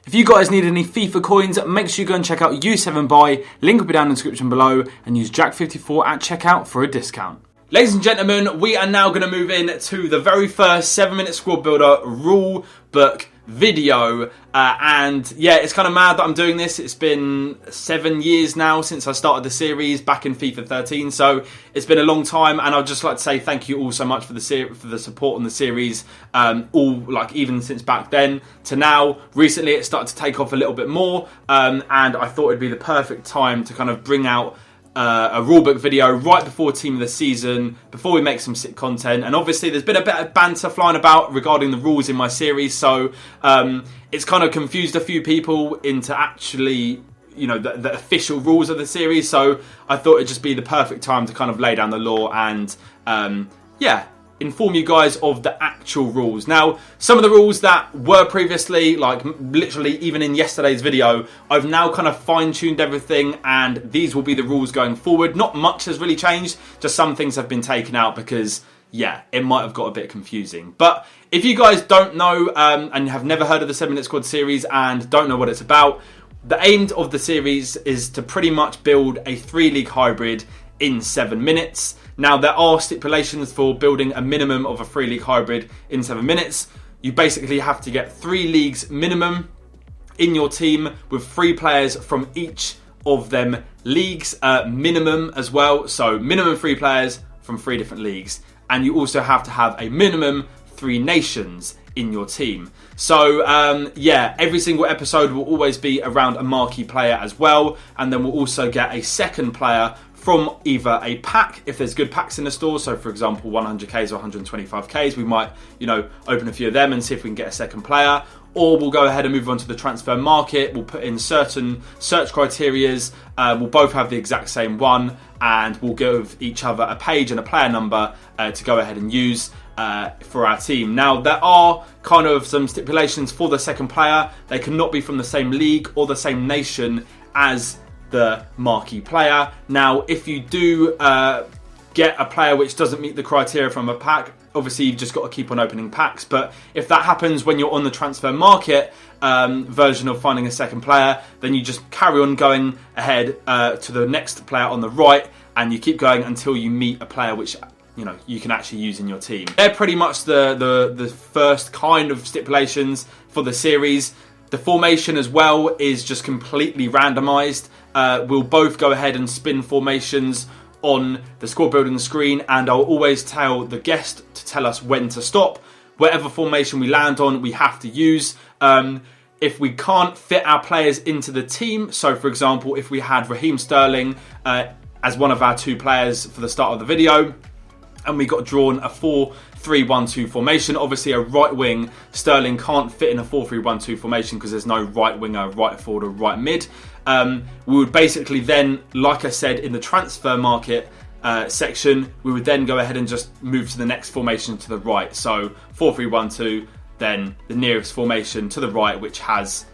If you guys need any FIFA coins, make sure you go and check out U7Buy, link will be down in the description below, and use Jack54 at checkout for a discount. Ladies and gentlemen, we are now going to move in to the very first 7-minute squad builder rule book video, and yeah, it's kind of mad that I'm doing this. It's been 7 years now since I started the series back in FIFA 13, so it's been a long time, and I'd just like to say thank you all so much for the support on the series, even since back then to now. Recently it started to take off a little bit more, and I thought it'd be the perfect time to kind of bring out a rulebook video right before team of the season, before we make some sick content. And obviously there's been a bit of banter flying about regarding the rules in my series, so it's kind of confused a few people into actually, you know, the official rules of the series. So I thought it'd just be the perfect time to kind of lay down the law and inform you guys of the actual rules. Now, some of the rules that were previously, like literally even in yesterday's video, I've now kind of fine-tuned everything, and these will be the rules going forward. Not much has really changed, just some things have been taken out because, yeah, it might have got a bit confusing. But if you guys don't know and have never heard of the 7-Minute Squad series and don't know what it's about, the aim of the series is to pretty much build a 3-league hybrid in 7 minutes. Now, there are stipulations for building a minimum of a 3-league hybrid in 7 minutes. You basically have to get 3 leagues minimum in your team with 3 players from each of them leagues, minimum as well. So minimum 3 players from 3 different leagues. And you also have to have a minimum 3 nations in your team. So every single episode will always be around a marquee player as well, and then we'll also get a second player from either a pack, if there's good packs in the store. So for example, 100Ks or 125Ks, we might, you know, open a few of them and see if we can get a second player. Or we'll go ahead and move on to the transfer market. We'll put in certain search criterias. We'll both have the exact same one, and we'll give each other a page and a player number to go ahead and use for our team. Now, there are kind of some stipulations for the second player. They cannot be from the same league or the same nation as the marquee player. Now, if you do get a player which doesn't meet the criteria from a pack, obviously you've just got to keep on opening packs. But if that happens when you're on the transfer market version of finding a second player, then you just carry on going ahead to the next player on the right, and you keep going until you meet a player which, you know, you can actually use in your team. They're pretty much the first kind of stipulations for the series. The formation as well is just completely randomised. We'll both go ahead and spin formations on the squad building screen, and I'll always tell the guest to tell us when to stop. Whatever formation we land on, we have to use. If we can't fit our players into the team, so for example, if we had Raheem Sterling as one of our 2 players for the start of the video, and we got drawn a 4-3-1-2 formation. Obviously, a right wing, Sterling can't fit in a 4-3-1-2 formation because there's no right winger, right forward or right mid. We would basically then, like I said in the transfer market section, we would then go ahead and just move to the next formation to the right. So 4-3-1-2, then the nearest formation to the right, which has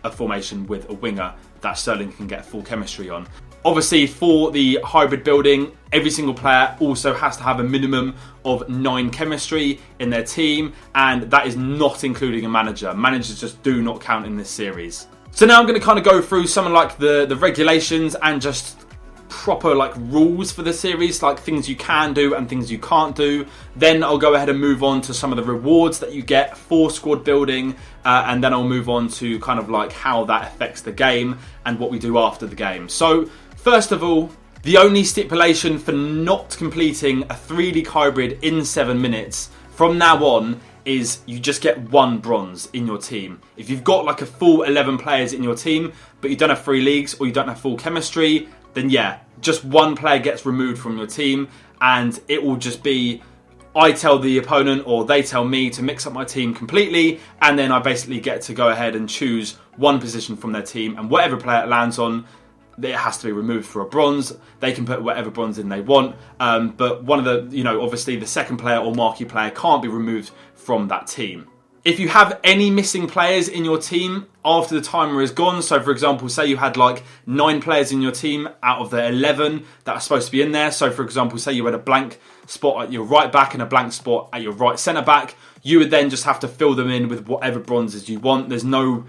a formation with a winger that Sterling can get full chemistry on. Obviously, for the hybrid building, every single player also has to have a minimum of 9 chemistry in their team, and that is not including a manager. Managers just do not count in this series. So now I'm going to kind of go through some of like the regulations and just proper like rules for the series, like things you can do and things you can't do. Then I'll go ahead and move on to some of the rewards that you get for squad building, and then I'll move on to kind of like how that affects the game and what we do after the game. So first of all, the only stipulation for not completing a 3-league hybrid in 7 minutes from now on is you just get 1 bronze in your team. If you've got like a full 11 players in your team, but you don't have 3 leagues or you don't have full chemistry, then yeah, just 1 player gets removed from your team, and it will just be, I tell the opponent or they tell me to mix up my team completely, and then I basically get to go ahead and choose 1 position from their team, and whatever player it lands on, it has to be removed for a bronze. They can put whatever bronze in they want, but one of the, you know, obviously the second player or marquee player can't be removed from that team. If you have any missing players in your team after the timer is gone, so for example, say you had like 9 players in your team out of the 11 that are supposed to be in there. So for example, say you had a blank spot at your right back and a blank spot at your right centre back, you would then just have to fill them in with whatever bronzes you want. There's no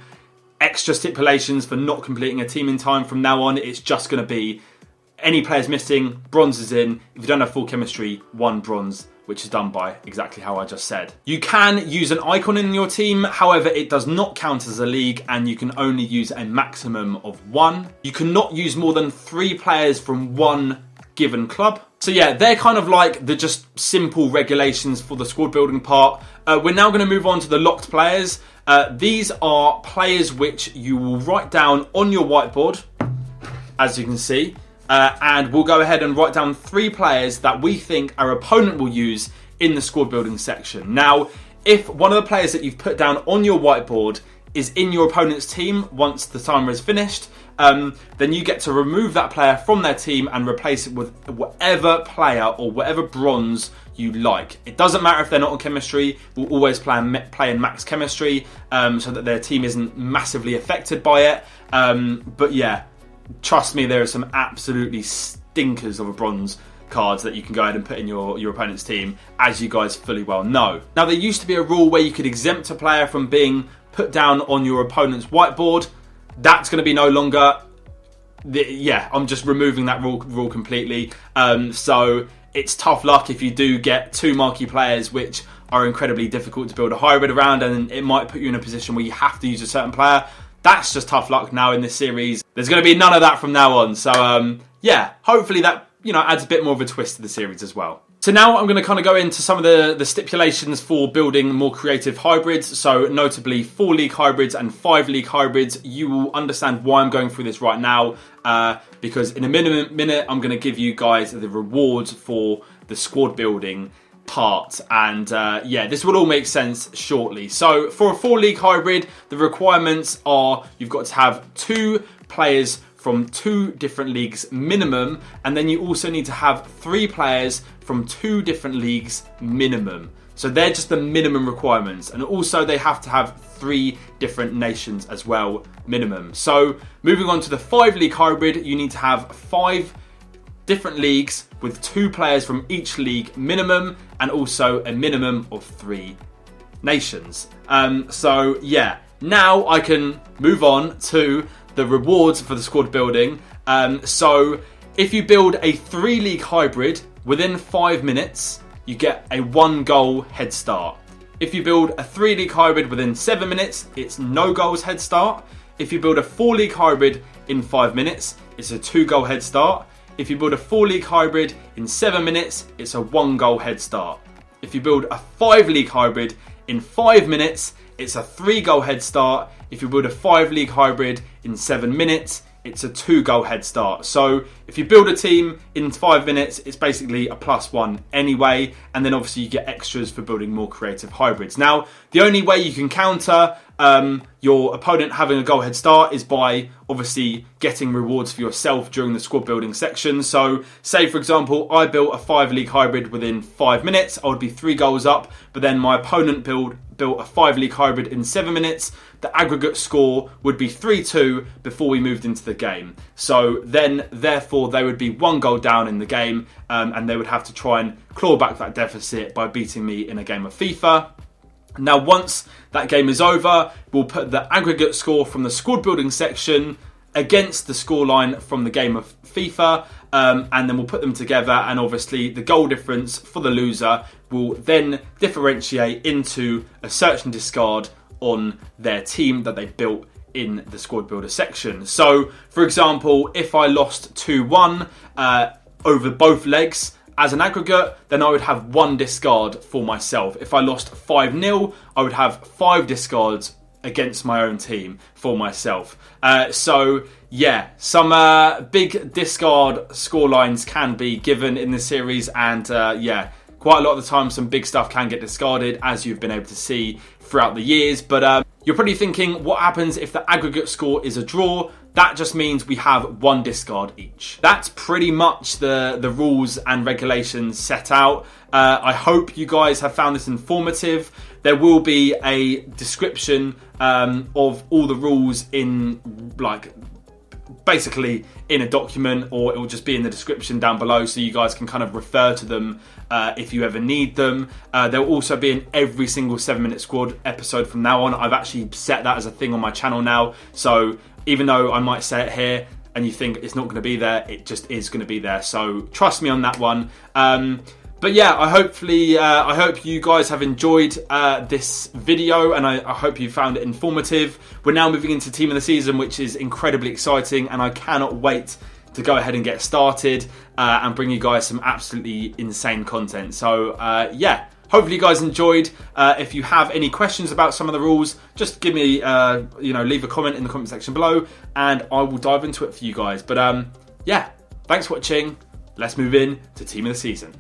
extra stipulations for not completing a team in time. From now on, it's just going to be any players missing, bronze is in. If you don't have full chemistry, 1 bronze, which is done by exactly how I just said. You can use an icon in your team, however, it does not count as a league and you can only use a maximum of 1. You cannot use more than 3 players from 1 given club. So yeah, they're kind of like the just simple regulations for the squad building part. We're now going to move on to the locked players. These are players which you will write down on your whiteboard, as you can see. And we'll go ahead and write down 3 players that we think our opponent will use in the squad building section. Now, if one of the players that you've put down on your whiteboard is in your opponent's team once the timer is finished, then you get to remove that player from their team and replace it with whatever player or whatever bronze you like. It doesn't matter if they're not on chemistry. We'll always play in max chemistry so that their team isn't massively affected by it. But yeah, trust me, there are some absolutely stinkers of a bronze cards that you can go ahead and put in your opponent's team, as you guys fully well know. Now, there used to be a rule where you could exempt a player from being put down on your opponent's whiteboard. That's going to be no longer. Yeah, I'm just removing that rule completely. So it's tough luck if you do get 2 marquee players which are incredibly difficult to build a hybrid around, and it might put you in a position where you have to use a certain player. That's just tough luck now in this series. There's going to be none of that from now on. So yeah, hopefully that adds a bit more of a twist to the series as well. So now I'm going to kind of go into some of the stipulations for building more creative hybrids. So notably 4 league hybrids and 5 league hybrids. You will understand why I'm going through this right now, because in a minute I'm going to give you guys the rewards for the squad building part, and yeah, this will all make sense shortly. So for a 4 league hybrid, the requirements are you've got to have 2 players from 2 different leagues minimum, and then you also need to have 3 players from 2 different leagues minimum. So they're just the minimum requirements, and also they have to have 3 different nations as well minimum. So moving on to the 5 league hybrid, you need to have 5 different leagues with 2 players from each league minimum, and also a minimum of 3 nations. So yeah, now I can move on to the rewards for the squad building. So if you build a 3 league hybrid within 5 minutes, you get a 1 goal head start. If you build a 3 league hybrid within 7 minutes, it's no goals head start. If you build a 4 league hybrid in 5 minutes, it's a 2 goal head start. If you build a 4 league hybrid in 7 minutes, it's a 1 goal head start. If you build a 5 league hybrid in 5 minutes, it's a 3 goal head start. If you build a 5 league hybrid in 7 minutes, it's a 2 goal head start. So if you build a team in 5 minutes, it's basically a +1 anyway. And then obviously you get extras for building more creative hybrids. Now, the only way you can counter your opponent having a goal head start is by obviously getting rewards for yourself during the squad building section. So say, for example, I built a 5 league hybrid within 5 minutes, I would be 3 goals up, but then my opponent built a 5 league hybrid in 7 minutes. The aggregate score would be 3-2 before we moved into the game. So then, therefore, they would be 1 goal down in the game, and they would have to try and claw back that deficit by beating me in a game of FIFA. Now, once that game is over, we'll put the aggregate score from the squad building section against the scoreline from the game of FIFA, and then we'll put them together, and obviously the goal difference for the loser will then differentiate into a search and discard on their team that they built in the squad builder section. So, for example, if I lost 2-1 over both legs as an aggregate, then I would have 1 discard for myself. If I lost 5-0, I would have 5 discards against my own team for myself. So yeah, some big discard scorelines can be given in this series, and yeah, quite a lot of the time some big stuff can get discarded, as you've been able to see throughout the years. But you're probably thinking, what happens if the aggregate score is a draw? That just means we have 1 discard each. That's pretty much the rules and regulations set out. I hope you guys have found this informative. There will be a description of all the rules in like basically in a document, or it will just be in the description down below, so you guys can kind of refer to them if you ever need them. They'll also be in every single 7-Minute Squad episode from now on. I've actually set that as a thing on my channel now, so even though I might say it here and you think it's not going to be there, it just is going to be there. So trust me on that one. But yeah, I hope you guys have enjoyed this video, and I hope you found it informative. We're now moving into Team of the Season, which is incredibly exciting, and I cannot wait to go ahead and get started and bring you guys some absolutely insane content. So yeah, hopefully you guys enjoyed. If you have any questions about some of the rules, just give me, leave a comment in the comment section below, and I will dive into it for you guys. But yeah, thanks for watching. Let's move in to Team of the Season.